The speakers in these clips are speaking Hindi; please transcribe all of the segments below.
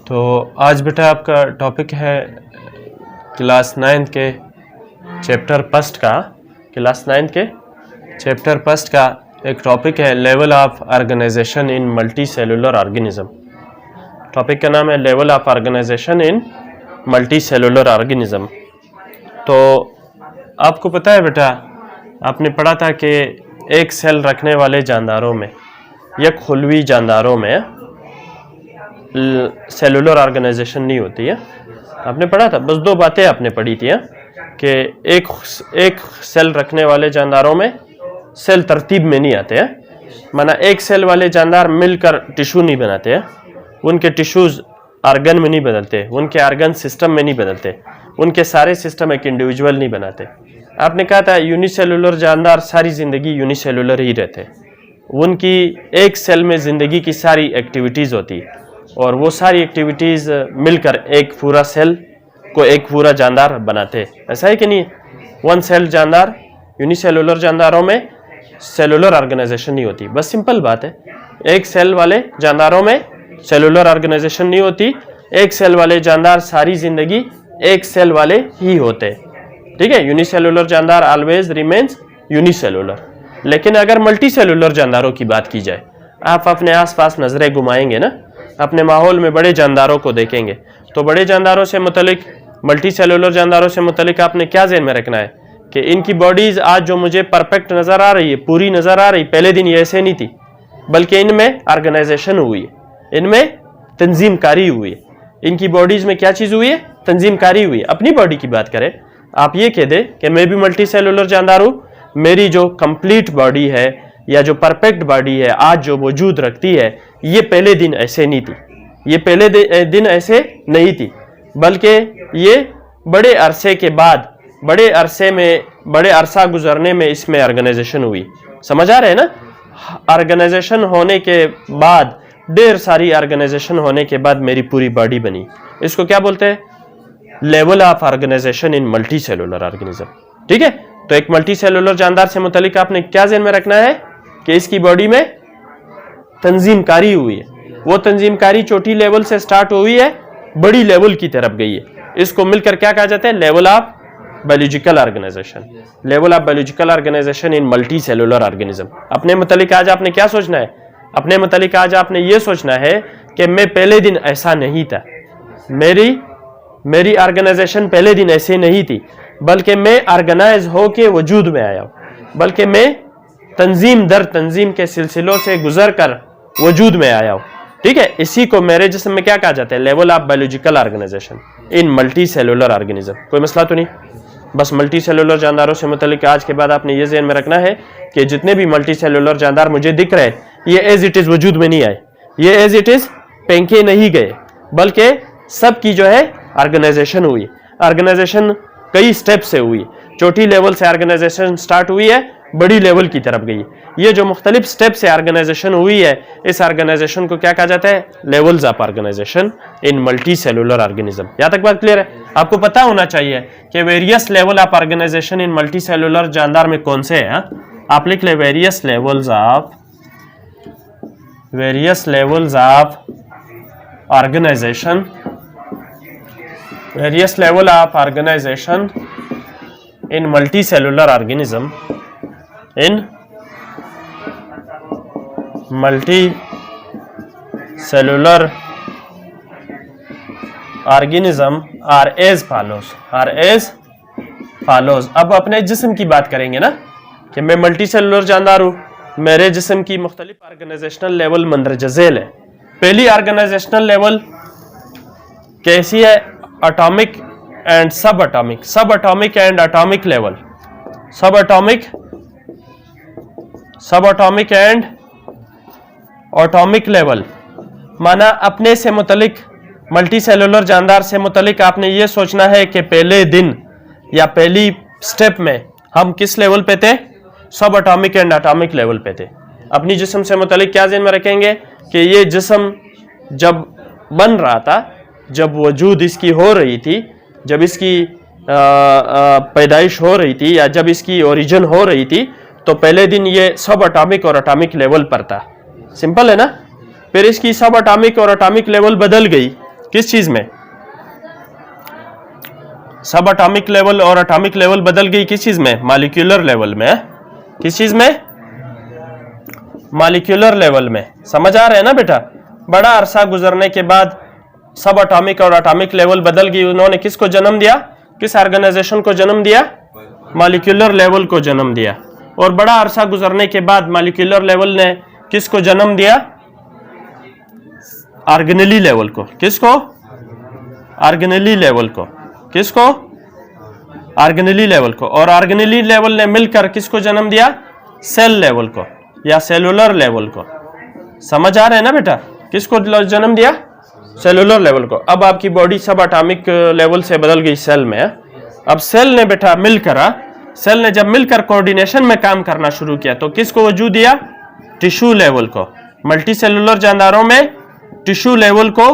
तो आज बेटा आपका टॉपिक है क्लास 9 के चैप्टर फर्स्ट का एक टॉपिक है level of organisation in multicellular organism. Topic का नाम है level of organisation in multicellular organism. तो आपको पता है बेटा, आपने पढ़ा था कि एक सेल रखने वाले जानदारों में या खुलवी जानदारों में सेलुलर ऑर्गेनाइजेशन नहीं होती है। आपने पढ़ा था, बस दो बातें आपने पढ़ी थी कि एक सेल रखने वाले जानदारों में सेल तरतीब में नहीं आते हैं, माना एक सेल वाले जानदार मिलकर टिश्यू नहीं बनाते हैं, उनके टिश्यूज आर्गन में नहीं बदलते, उनके आर्गन सिस्टम में नहीं बदलते, उनके सारे सिस्टम एक इंडिविजुअल नहीं बनाते। आपने कहा था यूनिसेलुलर जानदार सारी जिंदगी यूनिसेलुलर ही रहते, उनकी एक सेल में जिंदगी की सारी एक्टिविटीज़ होती और वो सारी एक्टिविटीज़ मिलकर एक पूरा सेल को एक पूरा जानदार बनाते। ऐसा है कि नहीं? वन सेल जानदार यूनिसेलुलर जानदारों में सेलुलर ऑर्गेनाइजेशन नहीं होती। बस सिंपल बात है, एक सेल वाले जानदारों में सेलुलर ऑर्गेनाइजेशन नहीं होती, एक सेल वाले जानदार सारी जिंदगी एक सेल वाले ही होते। ठीक है, यूनिसेलुलर जानदार ऑलवेज रिमेन्स यूनिसेलुलर। लेकिन अगर मल्टी सेलुलर जानदारों की बात की जाए, आप अपने आसपास नजरें घुमाएंगे ना, अपने माहौल में बड़े जानदारों को देखेंगे, तो बड़े जानदारों से मुतलिक, मल्टी सेलुलर जानदारों से मुतलिक आपने क्या ज़हन में रखना है कि इनकी बॉडीज आज जो मुझे परफेक्ट नज़र आ रही है, पूरी नज़र आ रही, पहले दिन ये ऐसे नहीं थी, बल्कि इनमें ऑर्गेनाइजेशन हुई है, इनमें तंजीमकारी हुई है। इनकी बॉडीज में क्या चीज़ हुई है? तंजीमकारी हुई है। अपनी बॉडी की बात करें, आप ये कह दें कि मैं भी मल्टी सेलुलर जानदार हूँ, मेरी जो कंप्लीट बॉडी है या जो परफेक्ट बॉडी है आज जो वजूद रखती है, ये पहले दिन ऐसे नहीं थी, ये पहले दिन ऐसे नहीं थी, बल्कि ये बड़े अरसे के बाद, बड़े अरसा गुजरने में इसमें ऑर्गेनाइजेशन हुई। समझ आ रहे हैं ना? ऑर्गेनाइजेशन होने के बाद, ढेर सारी ऑर्गेनाइजेशन होने के बाद मेरी पूरी बॉडी बनी। इसको क्या बोलते हैं? Level of organisation in multicellular organism. ठीक है, तो एक मल्टी सेलुलर जानदार से मुतलिक आपने क्या ज़हन में रखना है कि इसकी बॉडी में तंजीमकारी हुई है। वो तंजीमकारी छोटी लेवल से स्टार्ट हुई है, बड़ी लेवल की तरफ गई है। इसको मिलकर क्या कहा जाता है? Level of biological organisation. Level of biological organisation in multicellular organism. अपने मुतलिक आज आपने क्या सोचना है? अपने मुतलिक आज आपने ये सोचना है कि मैं पहले दिन ऐसा नहीं था, मेरी ऑर्गेनाइजेशन पहले दिन ऐसे नहीं थी, बल्कि मैं ऑर्गेनाइज होके वजूद में आया हूँ, बल्कि मैं तंजीम दर तंजीम के सिलसिलों से गुजर कर वजूद में आया हूँ। ठीक है, इसी को मेरे जिस्म में क्या कहा जाता है? Level of biological organisation in multicellular organism. कोई मसला तो नहीं? बस मल्टी सेलुलर जानदारों से मुतलिक आज के बाद आपने ये ज़हन में रखना है कि जितने भी मल्टी सेलुलर जानदार मुझे दिख रहे हैं, ये एज इट इज़ वजूद में नहीं आए, ये एज इट इज़ फेंके नहीं गए, बल्कि सब की जो है ऑर्गेनाइजेशन हुई। ऑर्गेनाइजेशन कई स्टेप से हुई, छोटी लेवल से ऑर्गेनाइजेशन स्टार्ट हुई है, बड़ी लेवल की तरफ गई। ये जो मुख्तलिफ स्टेप से ऑर्गेनाइजेशन हुई है, इस ऑर्गेनाइजेशन को क्या कहा जाता है? Levels of organisation in multicellular organism. यहाँ तक बात क्लियर है? आपको पता होना चाहिए कि various level of organisation in multicellular जानदार में कौन से हैं। आप लिख ले various levels of organisation, various level of organisation in multicellular organism, in multicellular organism are as follows, अब अपने जिस्म की बात करेंगे ना कि मैं मल्टी सेलुलर जानदार हूँ, मेरे जिस्म की मुख्तलिफ ऑर्गेनाइजेशनल लेवल मंदरज झेल है। पहली ऑर्गेनाइजेशनल लेवल कैसी है? एटॉमिक एंड सब एटॉमिक एंड एटॉमिक लेवल, सब एटॉमिक एंड एटॉमिक लेवल। माना अपने से मुतलिक, मल्टी सेलुलर जानदार से मुतलिक आपने ये सोचना है कि पहले दिन या पहली स्टेप में हम किस लेवल पे थे? सब एटॉमिक एंड एटॉमिक लेवल पे थे। अपनी जिस्म से मुतलिक क्या ज़हन में रखेंगे कि ये जिस्म जब बन रहा था, जब वजूद इसकी हो रही थी, जब इसकी पैदाइश हो रही थी या जब इसकी ओरिजिन हो रही थी, तो पहले दिन ये सब एटॉमिक और एटॉमिक लेवल पर था। सिंपल है ना? फिर इसकी सब एटॉमिक और एटॉमिक लेवल बदल गई किस चीज में? सब एटॉमिक लेवल और एटॉमिक लेवल बदल गई किस चीज में? मॉलिक्यूलर लेवल में। किस चीज में? मॉलिक्यूलर लेवल में। समझ आ रहा है ना बेटा? बड़ा अरसा गुजरने के बाद सब एटॉमिक और एटॉमिक लेवल बदल गई। उन्होंने किसको जन्म दिया? किस ऑर्गेनाइजेशन को जन्म दिया? मॉलिक्यूलर लेवल को जन्म दिया। और बड़ा अरसा गुजरने के बाद मॉलिक्यूलर लेवल ने किसको जन्म दिया? ऑर्गेनेली लेवल को। किसको? ऑर्गेनेली लेवल को। किसको? ऑर्गेनेली लेवल को। और ऑर्गेनेली लेवल ने मिलकर किसको जन्म दिया? सेल लेवल को या सेलुलर लेवल को। समझ आ रहा है ना बेटा? किसको जन्म दिया? सेलुलर लेवल को। अब आपकी बॉडी सब एटॉमिक लेवल से बदल गई सेल में। अब सेल ने बेटा मिलकर, सेल ने जब मिलकर कोऑर्डिनेशन में काम करना शुरू किया तो किसको वजूद दिया? टिश्यू लेवल को। मल्टी सेलुलर जानदारों में टिश्यू लेवल को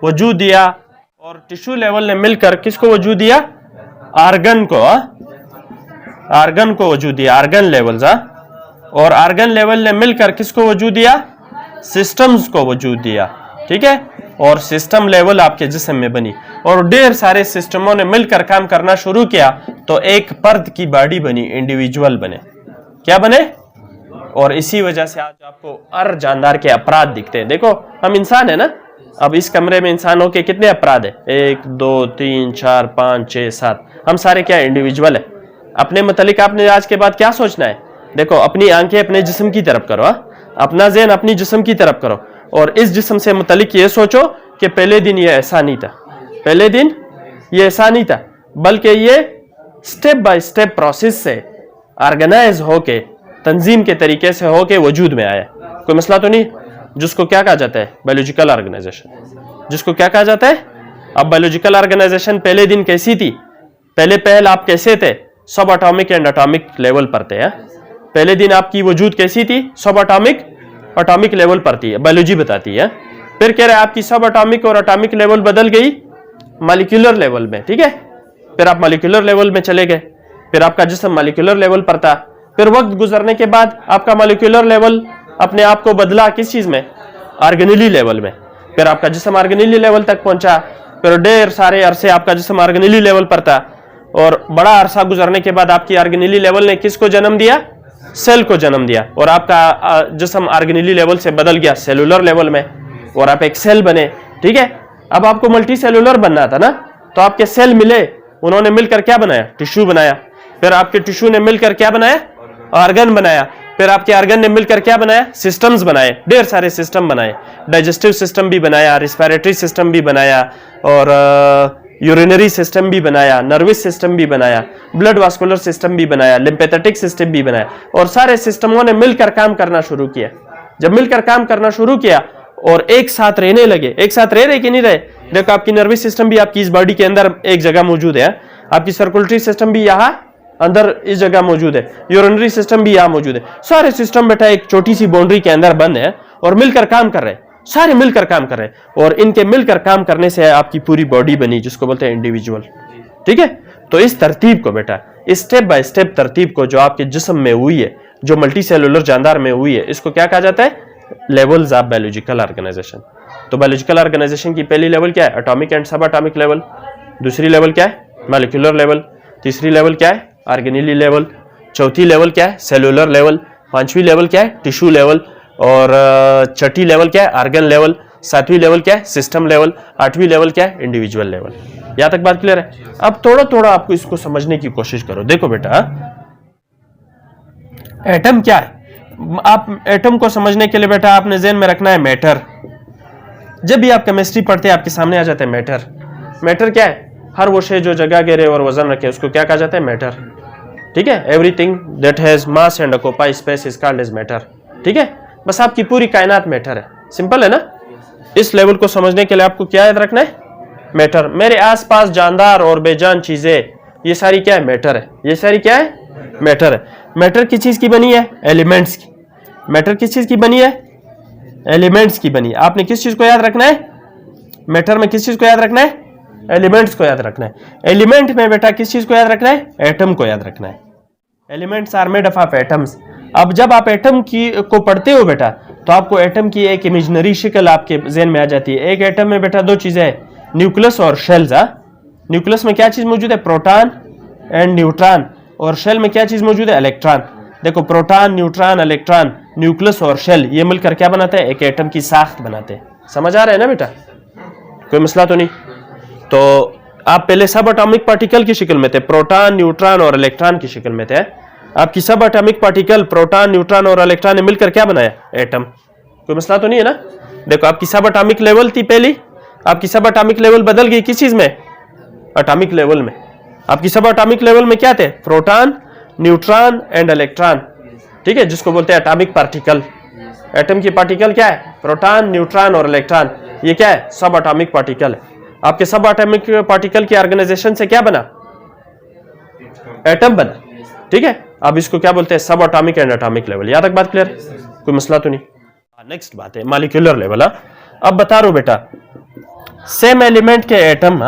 वजूद दिया। और टिश्यू लेवल ने मिलकर किसको वजूद दिया? आर्गन को। आर्गन को वजूद दिया, आर्गन लेवल। और आर्गन लेवल ने मिलकर किसको वजूद दिया? सिस्टम्स को वजूद दिया। ठीक है? और सिस्टम लेवल आपके जिस्म में बनी और ढेर सारे सिस्टमों ने मिलकर काम करना शुरू किया तो एक पर्द की बॉडी बनी, इंडिविजुअल बने। क्या बने? और इसी वजह से आज आपको हर जानदार के अपराध दिखते हैं। देखो हम इंसान है ना, अब इस कमरे में इंसानों के कितने अपराध है? 1 2 3 4 5 6 7। हम सारे क्या इंडिविजुअल है। अपने मतलब आपने आज के बाद क्या सोचना है? देखो अपनी आंखें अपने जिस्म की तरफ करो, अपना ज़हन अपनी जिस्म की तरफ करो और इस जिस्म से मुतलिक ये सोचो कि पहले दिन ये ऐसा नहीं था, पहले दिन ये ऐसा नहीं था, बल्कि ये स्टेप बाय स्टेप प्रोसेस से ऑर्गेनाइज होके तंजीम के तरीके से होके वजूद में आया। कोई मसला तो नहीं? जिसको क्या कहा जाता है? Biological organisation. जिसको क्या कहा जाता है? अब बायोलॉजिकल ऑर्गेनाइजेशन पहले दिन कैसी थी? पहले आप कैसे थे? सब एटॉमिक एंड एटॉमिक लेवल पर थे। पहले दिन आपकी वजूद कैसी थी? सब एटॉमिक लेवल पर थी, बायोलॉजी बताती है। फिर कह रहे आपकी सब एटॉमिक और एटॉमिक लेवल बदल गई मॉलिक्यूलर लेवल में। ठीक है? फिर आप मॉलिक्यूलर लेवल में चले गए, फिर आपका जिस्म मॉलिक्यूलर लेवल पर था। फिर वक्त गुजरने के बाद आपका मॉलिक्यूलर लेवल अपने आप को बदला किस चीज में? ऑर्गेनेली लेवल में। फिर आपका जिस्म ऑर्गेनेली लेवल तक पहुंचा। फिर ढेर सारे अरसे आपका जिस्म ऑर्गेनेली लेवल पर था और बड़ा अरसा गुजरने के बाद आपकी ऑर्गेनेली लेवल ने किसको जन्म दिया? सेल को जन्म दिया। और आपका जिस्म ऑर्गेनेली लेवल से बदल गया सेलुलर लेवल में और आप एक सेल बने। ठीक है? अब आपको मल्टी सेलुलर बनना था ना, तो आपके सेल मिले, उन्होंने मिलकर क्या बनाया? टिश्यू बनाया। फिर आपके टिश्यू ने मिलकर क्या बनाया? ऑर्गन बनाया। फिर आपके ऑर्गन ने मिलकर क्या बनाया? सिस्टम्स बनाए, ढेर सारे सिस्टम बनाए। डाइजेस्टिव सिस्टम भी बनाया, रिस्पिरेटरी सिस्टम भी बनाया और यूरिनरी सिस्टम भी बनाया, नर्वस सिस्टम भी बनाया, ब्लड वास्कुलर सिस्टम भी बनाया, लिम्फेटिक सिस्टम भी बनाया। और सारे सिस्टमों ने मिलकर काम करना शुरू किया। जब मिलकर काम करना शुरू किया और एक साथ रहने लगे, एक साथ रह रहे कि नहीं रहे? देखो आपकी नर्वस सिस्टम भी आपकी इस बॉडी के अंदर एक जगह मौजूद है, आपकी सर्कुलेटरी सिस्टम भी यहाँ अंदर इस जगह मौजूद है, यूरिनरी सिस्टम भी यहाँ मौजूद है। सारे सिस्टम बेटा एक छोटी सी बाउंड्री के अंदर बंद है और मिलकर काम कर रहे हैं, सारे मिलकर काम कर रहे हैं। और इनके मिलकर काम करने से आपकी पूरी बॉडी बनी, जिसको बोलते हैं इंडिविजुअल। ठीक है? तो इस तरतीब को बेटा, इस स्टेप बाय स्टेप तरतीब को जो आपके जिस्म में हुई है, जो मल्टी सेलुलर जानदार में हुई है, इसको क्या कहा जाता है? Levels of biological organisation. तो बायोलॉजिकल ऑर्गेनाइजेशन की पहली लेवल क्या है? Atomic and subatomic level. दूसरी लेवल क्या है? Molecular level. तीसरी लेवल क्या है? Organelle level. चौथी लेवल क्या है? Cellular level. पांचवी लेवल क्या है? Tissue level. और छठी लेवल क्या है? Organ level. सातवीं लेवल क्या है? System level. आठवीं लेवल क्या है? Individual level. यहां तक बात क्लियर है? अब थोड़ा थोड़ा आपको इसको समझने की कोशिश करो। देखो बेटा, एटम क्या है? आप एटम को समझने के लिए बेटा आपने ज़हन में रखना है मैटर। जब भी आप केमिस्ट्री पढ़ते हैं आपके सामने आ जाता है मैटर। मैटर क्या है? हर वो शे जो जगह घेरे और वजन रखे उसको क्या कहा जाता है? मैटर। ठीक है? Everything that has mass and occupy space is called as matter. ठीक है? बस आपकी पूरी कायनात मैटर है। सिंपल है ना? इस लेवल को समझने के लिए आपको क्या याद रखना है? मैटर। मेरे आसपास जानदार और बेजान चीजें, ये सारी क्या है? मैटर है। ये सारी क्या है? मैटर है। मैटर किस चीज की बनी है? एलिमेंट्स की। मैटर किस चीज की बनी है? एलिमेंट्स की बनी है। आपने किस चीज को याद रखना है? मैटर में किस चीज को याद रखना है? एलिमेंट्स को याद रखना है। एलिमेंट में बेटा किस चीज को याद रखना है? एटम को याद रखना है। Elements are made of atoms. अब जब आप एटम की को पढ़ते हो बेटा, तो आपको एटम की एक इमेजिनरी शक्ल आपके जहन में आ जाती है। एक एटम में बेटा दो चीजें हैं, न्यूक्लियस और शेल्स। न्यूक्लियस में क्या चीज मौजूद है? Proton and neutron. और शेल में क्या चीज मौजूद है? इलेक्ट्रॉन। देखो प्रोटॉन, न्यूट्रॉन, इलेक्ट्रॉन, न्यूक्लियस और शेल, ये मिलकर क्या बनाते हैं? एक एटम की साख्त बनाते हैं। समझ आ रहा है ना बेटा? कोई मसला तो नहीं? तो आप पहले सब एटॉमिक पार्टिकल की शक्ल में थे, प्रोटॉन, न्यूट्रॉन और इलेक्ट्रॉन की शक्ल में थे। आपकी सब एटॉमिक पार्टिकल प्रोटॉन, न्यूट्रॉन और इलेक्ट्रॉन ने मिलकर क्या बनाया? एटम। कोई मसला तो नहीं है ना? देखो आपकी सब एटॉमिक लेवल थी पहली, आपकी सब एटॉमिक लेवल बदल गई किस चीज में? एटॉमिक लेवल में। आपकी सब एटॉमिक लेवल में क्या थे? Proton, neutron and electron. ठीक है, जिसको बोलते हैं एटॉमिक पार्टिकल। एटम की पार्टिकल क्या है? प्रोटॉन, न्यूट्रॉन और इलेक्ट्रॉन। ये क्या है? सब एटॉमिक पार्टिकल है। आपके सब एटॉमिक पार्टिकल की ऑर्गेनाइजेशन से क्या बना? एटम बना। ठीक है, अब इसको क्या बोलते हैं? सब एटॉमिक एंड एटॉमिक लेवल। यहां तक बात क्लियर? कोई मसला तो नहीं? नेक्स्ट बात है मॉलिक्यूलर लेवल। अब बता रहा हूं बेटा, सेम एलिमेंट के एटम,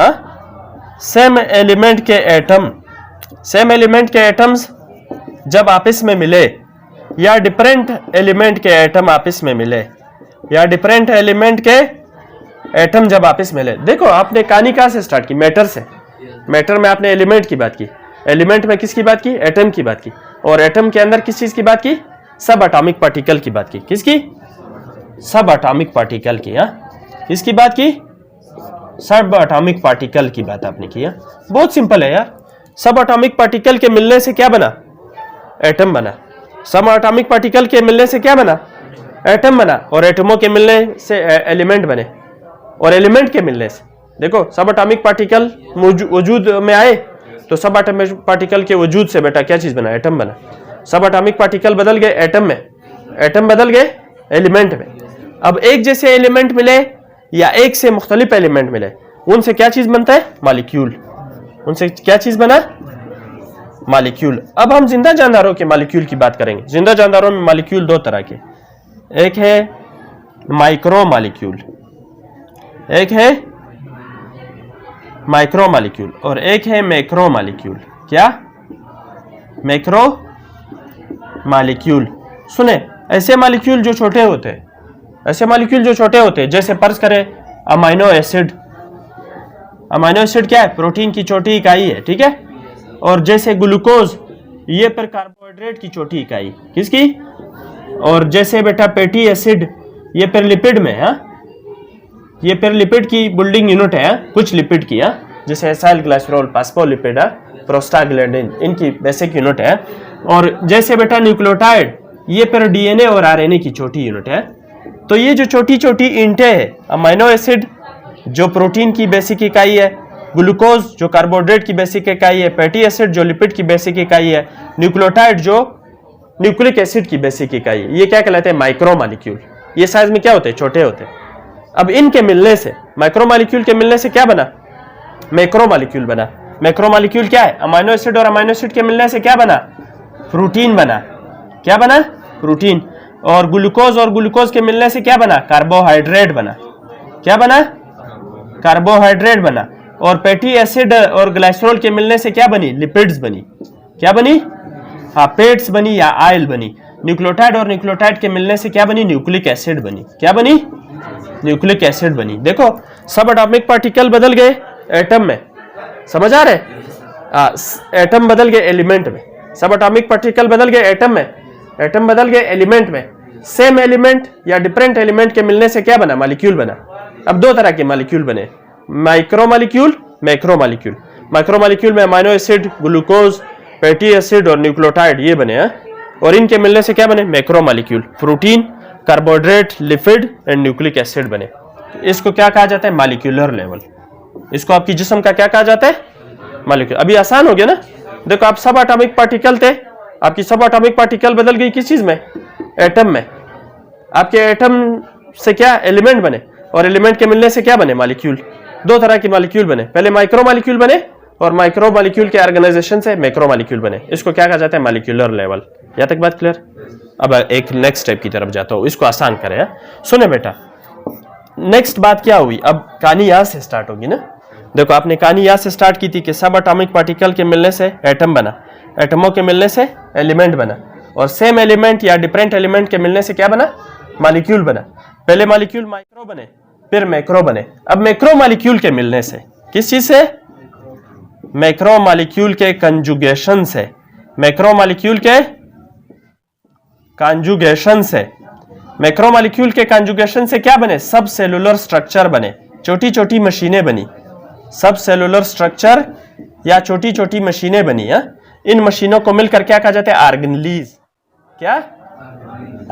सेम एलिमेंट के एटम, सेम एलिमेंट के एटम्स जब आपस में मिले, या डिफरेंट एलिमेंट के एटम आपस में मिले, या डिफरेंट एलिमेंट के एटम जब आपस में मिले। देखो आपने कहानी कहां से स्टार्ट की? मैटर से। मैटर में आपने एलिमेंट की बात की, एलिमेंट में किसकी बात की? एटम की बात की। और एटम के अंदर किस चीज की बात की? सब एटॉमिक पार्टिकल की बात की। किसकी? सब एटॉमिक पार्टिकल की। किसकी बात की? सब एटॉमिक पार्टिकल की बात आपने की। बहुत सिंपल है यार। सब एटॉमिक पार्टिकल के मिलने से क्या बना? एटम बना। सब एटॉमिक पार्टिकल के मिलने से क्या बना? एटम बना। और एटमों के मिलने से एलिमेंट बने। और एलिमेंट के मिलने से देखो सब एटॉमिक पार्टिकल वजूद में आए, तो सब एटॉमिक पार्टिकल के वजूद से बेटा क्या चीज बना? एटम बना। सब एटॉमिक पार्टिकल बदल गए एटम में, एटम बदल गए एलिमेंट में। अब एक जैसे एलिमेंट मिले या एक से मुख्तलिफ एलिमेंट मिले, उनसे क्या चीज बनता है? मॉलिक्यूल। उनसे क्या चीज बना? मॉलिक्यूल। अब हम जिंदा जानदारों के मॉलिक्यूल की बात करेंगे। जिंदा जानदारों में मॉलिक्यूल दो तरह के, एक है माइक्रो मॉलिक्यूल, एक है माइक्रो मॉलिक्यूल और एक है मैक्रो मॉलिक्यूल। क्या? Macro molecule. सुने, ऐसे मॉलिक्यूल जो छोटे होते हैं, ऐसे मॉलिक्यूल जो छोटे होते हैं, जैसे फर्ज करें अमाइनो एसिड। अमाइनो एसिड क्या है? प्रोटीन की छोटी इकाई है। ठीक है। और जैसे ग्लूकोज, ये पर कार्बोहाइड्रेट की छोटी इकाई। किसकी? और जैसे बेटा फैटी एसिड, ये पर लिपिड में है। ये पर लिपिड की बिल्डिंग यूनिट है, कुछ लिपिड की, जैसे एसाइल ग्लाइसरॉल, फास्फोलिपिड, प्रोस्टाग्लैंडिन, इनकी बेसिक यूनिट है। और जैसे बेटा न्यूक्लियोटाइड, ये पर डीएनए और आरएनए की छोटी यूनिट है। तो ये जो छोटी छोटी ईंटें है, अमाइनो एसिड जो प्रोटीन की बेसिक इकाई है, ग्लूकोज जो कार्बोहाइड्रेट की बेसिक इकाई है, फैटी एसिड जो लिपिड की बेसिक इकाई है, न्यूक्लियोटाइड जो न्यूक्लिक एसिड की बेसिक इकाई है, ये क्या कहलाते हैं? Micro molecule. ये साइज में क्या होते हैं? छोटे होते हैं। अब इनके मिलने से, माइक्रो मॉलिक्यूल के मिलने से क्या बना? मैक्रो मॉलिक्यूल बना। मैक्रो मॉलिक्यूल क्या है? अमाइनो एसिड और अमाइनो एसिड के मिलने से क्या बना? प्रोटीन बना। क्या बना? प्रोटीन। और ग्लूकोज के मिलने से क्या बना? कार्बोहाइड्रेट बना। क्या बना? कार्बोहाइड्रेट बना। और फैटी एसिड और ग्लाइसरॉल के मिलने से क्या बनी? लिपिड्स बनी। क्या बनी? हाँ, फैट्स बनी या ऑयल बनी। न्यूक्लियोटाइड और न्यूक्लियोटाइड के मिलने से क्या बनी? न्यूक्लिक एसिड बनी। क्या बनी? न्यूक्लिक एसिड बनी। देखो सब एटॉमिक पार्टिकल बदल गए एटम में। समझ आ रहे? एटम बदल गए एलिमेंट में। सब एटॉमिक पार्टिकल बदल गए एटम में, एटम बदल गए एलिमेंट में। सेम एलिमेंट या डिफरेंट एलिमेंट के मिलने से क्या बना? मॉलिक्यूल बना। अब दो तरह के मॉलिक्यूल बने, micro molecule, macro molecule. Micro molecule में amino acid, glucose, fatty acid और न्यूक्लियोटाइड ये बने हैं। और इनके मिलने से क्या बने? Macro molecule. Protein, carbohydrate, lipid and nucleic acid बने। इसको क्या कहा जाता है? Molecular level. इसको आपकी जिस्म का क्या कहा जाता है? मॉलिक्यूल। अभी आसान हो गया ना? देखो आप सब एटॉमिक पार्टिकल थे, आपकी सब एटॉमिक पार्टिकल बदल गई किस चीज में? एटम में। आपके एटम से क्या एलिमेंट बने, और एलिमेंट के मिलने से क्या बने? मॉलिक्यूल। दो तरह के मॉलिक्यूल बने, पहले माइक्रो मॉलिक्यूल बने और माइक्रो मॉलिक्यूल के ऑर्गेनाइजेशन से मैक्रो मॉलिक्यूल बने। इसको क्या कहा जाता है? Molecular level. यहां तक बात क्लियर? अब एक नेक्स्ट स्टेप की तरफ जाता हूं, इसको आसान करें। सुने बेटा, नेक्स्ट बात क्या हुई? अब कहानी यहां से स्टार्ट होगी ना। देखो आपने कहानी यहां से स्टार्ट की थी कि सब एटॉमिक पार्टिकल के मिलने से एटम बना, एटमों के मिलने से एलिमेंट बना, और सेम एलिमेंट या डिफरेंट एलिमेंट के मिलने से क्या बना? मॉलिक्यूल बना, पहले मॉलिक्यूल माइक्रो बने फिर मैक्रो बने। अब मैक्रो मॉलिक्यूल के मिलने से, किस चीज से? मैक्रो मॉलिक्यूल के कंजुगेशन से, मैक्रो मॉलिक्यूल के कंजुगेशन से, मैक्रो मॉलिक्यूल के कंजुगेशन से क्या बने? सब सेलुलर स्ट्रक्चर बने, छोटी छोटी मशीनें बनी, सब सेलुलर स्ट्रक्चर या छोटी छोटी मशीनें बनी है। इन मशीनों को मिलकर क्या कहा जाता है? ऑर्गेनेलीज। क्या?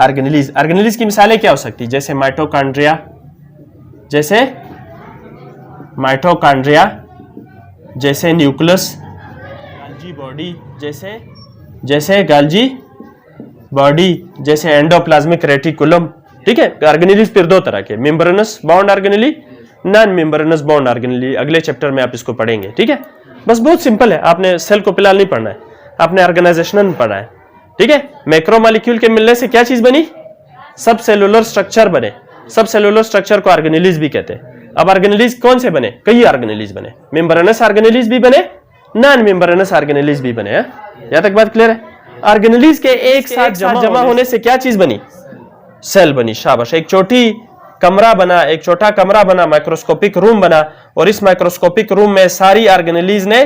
ऑर्गेनेलीज। ऑर्गेनेलीज की मिसालें क्या हो सकती? जैसे माइटोकॉन्ड्रिया, जैसे माइटोकॉन्ड्रिया, जैसे न्यूक्लियस, गाल्जी बॉडी, जैसे गाल्जी बॉडी, जैसे एंडोप्लाज्मिक रेटिकुलम। ठीक है, ऑर्गेनेलीज फिर दो तरह के, membranes bound organelle, non membranes bound organelle. अगले चैप्टर में आप इसको पढ़ेंगे। ठीक है, बस बहुत सिंपल है, आपने सेल को फिलहाल नहीं पढ़ना है, आपने ऑर्गेनाइजेशन पढ़ना है। ठीक है, मैक्रो मॉलिक्यूल के मिलने से क्या चीज बनी? सब सेलुलर स्ट्रक्चर बने, सब सेलुलर स्ट्रक्चर को ऑर्गेनेलीज भी कहते हैं। अब ऑर्गेनेलीज कौन से बने? कई ऑर्गेनेलीज बने, मेम्ब्रेनस ऑर्गेनेलीज भी बने, नॉन मेम्ब्रेनस ऑर्गेनेलीज भी बने। यहां तक बात क्लियर है? ऑर्गेनेलीज के एक साथ जमा होने से क्या चीज बनी? सेल बनी। शाबाश, एक छोटी कमरा बना, एक छोटा कमरा बना, माइक्रोस्कोपिक रूम बना, और इस माइक्रोस्कोपिक रूम में सारी ऑर्गेनेलीज ने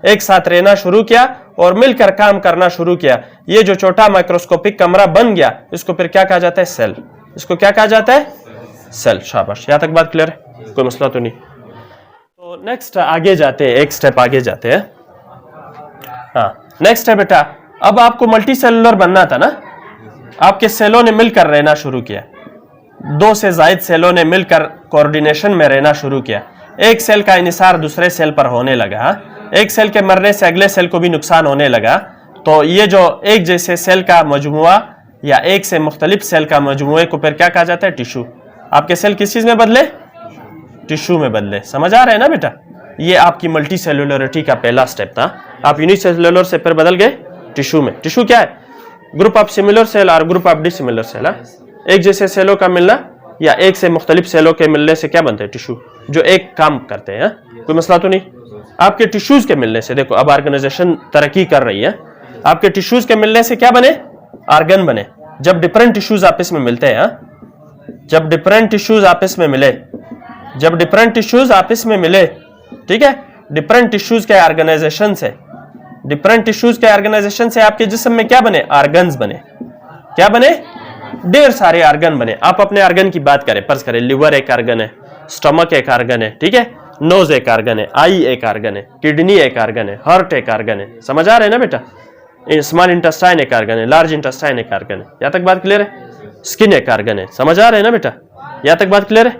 एक साथ रहना शुरू किया और मिलकर काम करना शुरू किया। ये जो छोटा माइक्रोस्कोपिक कमरा बन गया, इसको फिर क्या कहा जाता है? सेल। इसको क्या कहा जाता है? सेल। शाबाश, यहां तक बात क्लियर है? कोई मसला तो नहीं? तो नेक्स्ट आगे जाते हैं, एक स्टेप आगे जाते हैं। हाँ, नेक्स्ट है बेटा, अब आपको मल्टी सेलुलर बनना था ना, आपके सेलों ने मिलकर रहना शुरू किया, दो से जायद सेलों ने मिलकर कोऑर्डिनेशन में रहना शुरू किया। एक सेल का इनिसार दूसरे सेल पर होने लगा, एक सेल के मरने से अगले सेल को भी नुकसान होने लगा। तो ये जो एक जैसे सेल का मजमुआ या एक से मुख्तलिफ सेल का मजमुए को फिर क्या कहा जाता है? टिश्यू। आपके सेल किस चीज में बदले? टिश्यू में बदले। समझ आ रहा है ना बेटा? ये आपकी मल्टी सेलुलरिटी का पहला स्टेप था। आप यूनिसेलुलर से फिर बदल गए टिश्यू में। टिश्यू क्या है? ग्रुप ऑफ सिमिलर सेल और ग्रुप ऑफ डिसिमिलर सेल। एक जैसे सेलों का मिलना या एक से मुख्तलिफ सेलों के मिलने से क्या बनते हैं? टिश्यू, जो एक काम करते हैं। कोई मसला तो नहीं? आपके टिश्यूज के मिलने से, देखो अब ऑर्गेनाइजेशन तरक्की कर रही है, आपके टिश्यूज के मिलने से क्या बने? ऑर्गन बने। जब डिफरेंट टिश्यूज आपस में मिलते हैं, जब डिफरेंट टिश्यूज आपस में मिले, जब डिफरेंट टिश्यूज आपस में मिले, ठीक है, डिफरेंट टिश्यूज के ऑर्गेनाइजेशन से, डिफरेंट टिश्यूज के ऑर्गेनाइजेशन से आपके जिस्म में क्या बने? ऑर्गन्स बने। क्या बने? ढेर सारे ऑर्गन बने। आप अपने ऑर्गन की बात करें, फर्ज करें लिवर एक ऑर्गन है, स्टमक एक ऑर्गन है, ठीक है, नोज एक ऑर्गन है, आई एक ऑर्गन है, किडनी एक ऑर्गन है, हार्ट एक ऑर्गन है। समझ आ रहे हैं ना बेटा? स्मॉल इंटेस्टाइन एक ऑर्गन है, लार्ज इंटेस्टाइन एक ऑर्गन है। यहाँ तक बात क्लियर है? स्किन एक ऑर्गन है। समझ आ रहे हैं ना बेटा? यहाँ तक बात क्लियर है?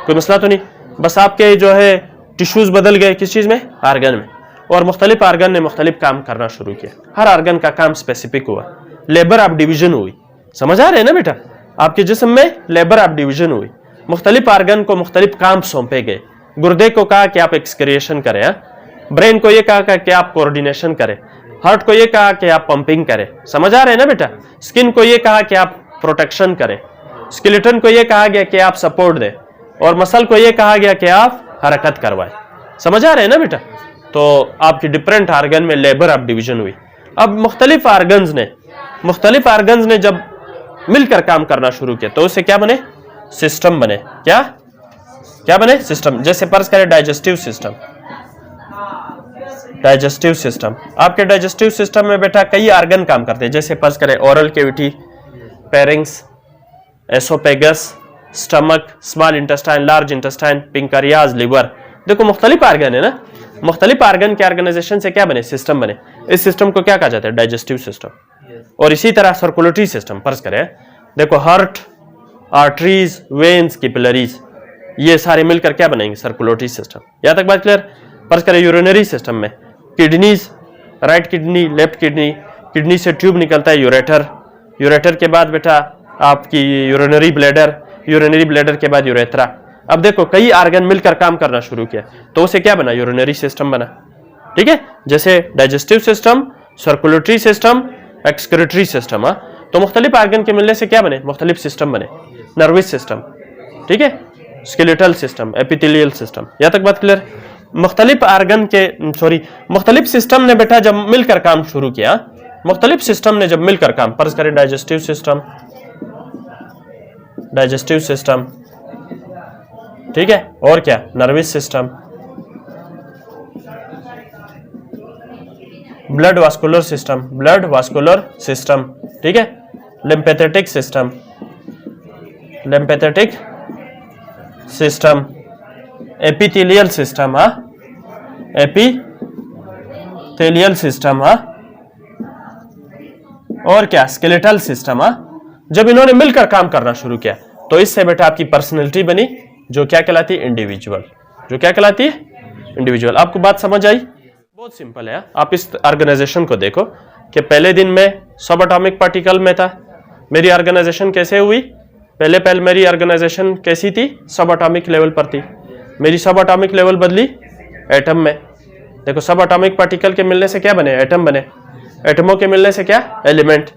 कोई मसला तो नहीं? बस आपके जो है टिश्यूज बदल गए किस चीज में? ऑर्गन में। और मुख्तलिफ ऑर्गन ने मुख्तलिफ काम करना शुरू किया, हर ऑर्गन का काम स्पेसिफिक हुआ, लेबर ऑफ डिवीजन हुई। समझ आ रहे हैं ना बेटा? आपके जिस्म में लेबर ऑफ डिवीजन हुई, मुख्तलिफ ऑर्गन को मुख्तलिफ काम सौंपे गए। गुर्दे को कहा कि आप एक्सक्रिएशन करें, ब्रेन को यह कहा कि आप कोऑर्डिनेशन करें, हार्ट को यह कहा कि आप पंपिंग करें। समझ आ रहे हैं ना बेटा? स्किन को यह कहा कि आप प्रोटेक्शन करें, स्केलेटन को यह कहा गया कि आप सपोर्ट दें, और मसल को यह कहा गया कि आप हरकत करवाएं। समझ आ रहे हैं ना बेटा? तो आपकी डिफरेंट ऑर्गन में लेबर ऑफ डिवीजन हुई। अब मुख्तलिफ ऑर्गन्स ने जब मिलकर काम करना शुरू किया तो उससे क्या बने? सिस्टम बने। क्या बने? सिस्टम। जैसे फर्ज करें डाइजेस्टिव सिस्टम, डाइजेस्टिव सिस्टम, आपके डाइजेस्टिव सिस्टम में बेटा कई ऑर्गन काम करते हैं। जैसे फर्ज करें oral cavity, pharynx, oesophagus, stomach, small intestine, large intestine, pancreas, liver. देखो मुख्तलिफ ऑर्गन है ना, मुख्तलिफ ऑर्गन के ऑर्गेनाइजेशन से क्या बने? सिस्टम बने। इस सिस्टम को क्या कहा जाता है? Digestive system. और इसी तरह सर्कुलेटरी सिस्टम, फर्ज करें देखो हार्ट, आर्टरीज, वेन्स, कैपिलरीज, ये सारे मिलकर क्या बनेंगे? Circulatory system. यहां तक बात क्लियर? फर्ज करें यूरिनरी सिस्टम में kidneys, right kidney, left kidney, kidney से ट्यूब निकलता है यूरेटर, यूरेटर के बाद बेटा आपकी यूरिनरी ब्लैडर, यूरिनरी ब्लैडर के बाद यूरेथ्रा। अब देखो कई ऑर्गन मिलकर काम करना शुरू किया तो उसे क्या बना? यूरिनरी सिस्टम बना। ठीक है, जैसे digestive system, circulatory system, excretory system. तो मुख्तलिफ ऑर्गन के मिलने से क्या बने? मुख्तलिफ सिस्टम बने। नर्वस सिस्टम, ठीक है, स्केलेटल सिस्टम, एपिथेलियल सिस्टम। यहाँ तक बात क्लियर? मुख्तलिफ ऑर्गन के मुख्तलिफ सिस्टम ने बेटा जब मिलकर काम शुरू किया, मुख्तलिफ सिस्टम ने जब मिलकर काम, फर्ज करें डाइजेस्टिव सिस्टम, डाइजेस्टिव सिस्टम, ठीक है, और क्या, nervous system, blood vascular system, blood vascular system, ठीक है, लिम्फेथेटिक सिस्टम, लिम्फेथेटिक सिस्टम, एपिथेलियल सिस्टम, हाँ, एपिथेलियल सिस्टम, हाँ, और क्या, स्केलेटल सिस्टम, हाँ। जब इन्होंने मिलकर काम करना शुरू किया तो इससे बेटा आपकी पर्सनैलिटी बनी, जो क्या कहलाती है, इंडिविजुअल, जो क्या कहलाती है, इंडिविजुअल। आपको बात समझ आई? बहुत सिंपल है। आप इस ऑर्गेनाइजेशन को देखो कि पहले दिन में सब एटॉमिक पार्टिकल में था, मेरी ऑर्गेनाइजेशन कैसे हुई, पहले मेरी ऑर्गेनाइजेशन कैसी थी, सब एटॉमिक लेवल पर थी, मेरी सब एटॉमिक लेवल बदली एटम में। देखो सब एटॉमिक पार्टिकल के मिलने से क्या बने, एटम बने, एटमों के मिलने से क्या, एलिमेंट,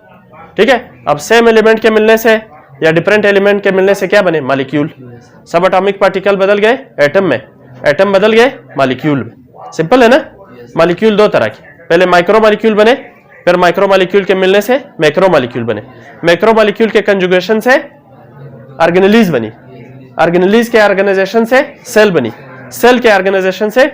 ठीक है। अब सेम एलिमेंट के मिलने से या डिफरेंट एलिमेंट के मिलने से क्या बने, मॉलिक्यूल। सब एटॉमिक पार्टिकल बदल गए एटम में, एटम बदल गए मॉलिक्यूल में। सिंपल है ना। मॉलिक्यूल दो तरह के, पहले माइक्रो मॉलिक्यूल बने, फिर माइक्रो मॉलिक्यूल के मिलने से मैक्रो मॉलिक्यूल बने, मैक्रो मॉलिक्यूल के कंजुगेशन से ऑर्गेनेलिज बनी, ऑर्गेनेलिज के ऑर्गेनाइजेशन से सेल बनी, सेल के ऑर्गेनाइजेशन से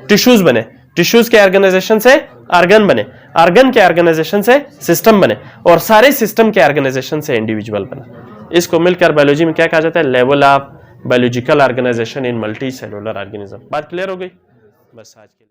टिश्यूज बने, टिश्यूज के ऑर्गेनाइजेशन से ऑर्गन बने, ऑर्गन के ऑर्गेनाइजेशन से सिस्टम बने, और सारे सिस्टम के ऑर्गेनाइजेशन से इंडिविजुअल बना। इसको मिलकर बायोलॉजी में क्या कहा जाता है, level of biological organisation in multicellular organism. बात क्लियर हो गई? बस आज के लिए।